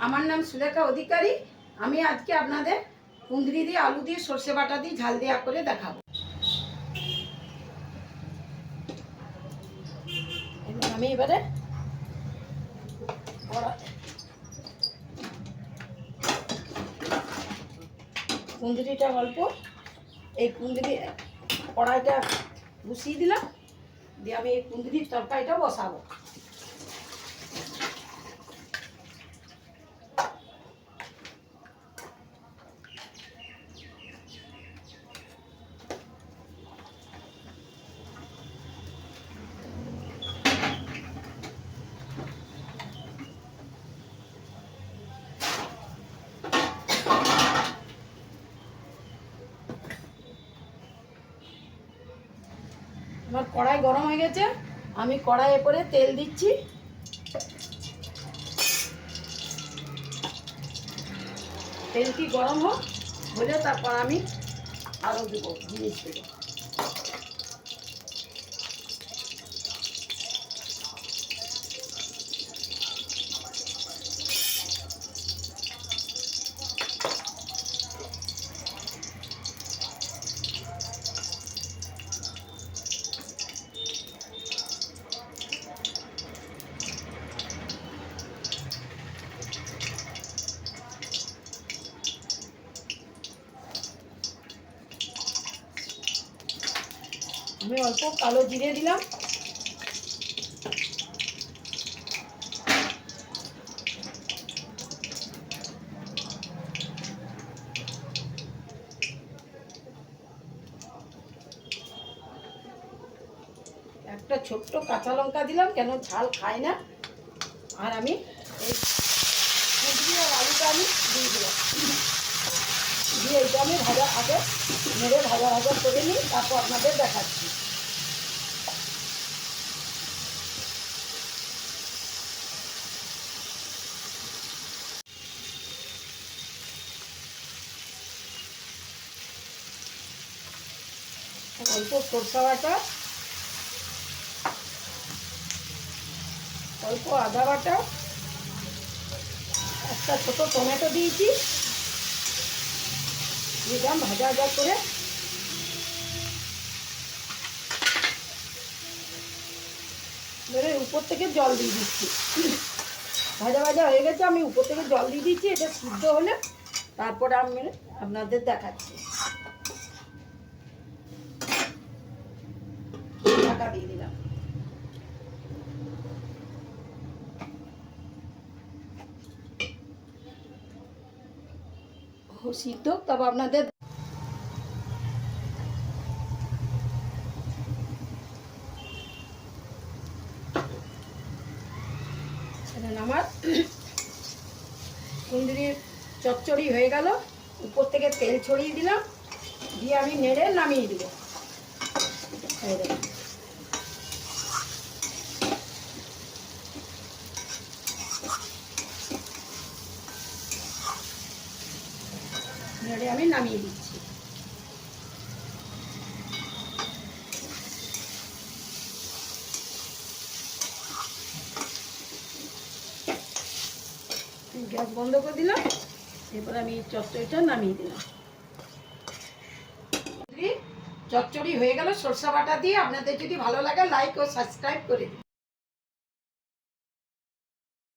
আমার নাম সুলেখা অধিকারী। আমি আজকে আপনাদের কুঁদরি দিয়ে আলু দিয়ে সর্ষে বাটা দিয়ে ঝাল দেওয়া করে দেখাবো। আমি এবারে কুঁদরিটা অল্প এই কুঁদরি কড়াইটা বসিয়ে দিলাম, দিয়ে আমি এই কুঁদরির তরকারিটা বসাবো। আমার কড়াই গরম হয়ে গেছে, আমি কড়াইয়ে করে তেল দিচ্ছি। তেলটি গরম হোক, হলে তারপর আমি আরও দেবো জিনিস দেবো। আমি অল্প কালো জিরে দিলাম, একটা ছোট্ট কাঁচা লঙ্কা দিলাম, কেন ঝাল খাই না। আর আমি এই কুঁদরি আর আলুটা আমি দিয়ে দিলাম, দিয়ে এটা আমি আগে নেড়ে ভাজা করে নিই, তারপর আপনাদের দেখাচ্ছি। অল্প সরষা বাটা, অল্প আদা বাটা, একটা ছোট টমেটো দিয়েছি, দিলাম ভাজা করে। এবারে উপর থেকে জল দিয়ে দিচ্ছি। ভাজা হয়ে গেছে, আমি উপর থেকে জল দিয়ে দিচ্ছি। এটা সিদ্ধ হলে তারপরে আমি আপনাদের দেখাচ্ছি। ঢাকা দিয়ে দিলাম। সিদ্ধ, তবে আপনাদের আমার কুঁদরির চচ্চড়ি হয়ে গেল। উপর থেকে তেল ছড়িয়ে দিলাম, দিয়ে আমি নেড়ে নামিয়ে দিব। নেড়ে আমি নামিয়ে দিচ্ছি। গ্যাস বন্ধ করে দিলাম, এরপর আমি চচ্চড়িটা নামিয়ে দিলাম। চচ্চড়ি হয়ে গেল সরষে বাটা দিয়ে। আপনাদের যদি ভালো লাগে লাইক ও সাবস্ক্রাইব করে দিন।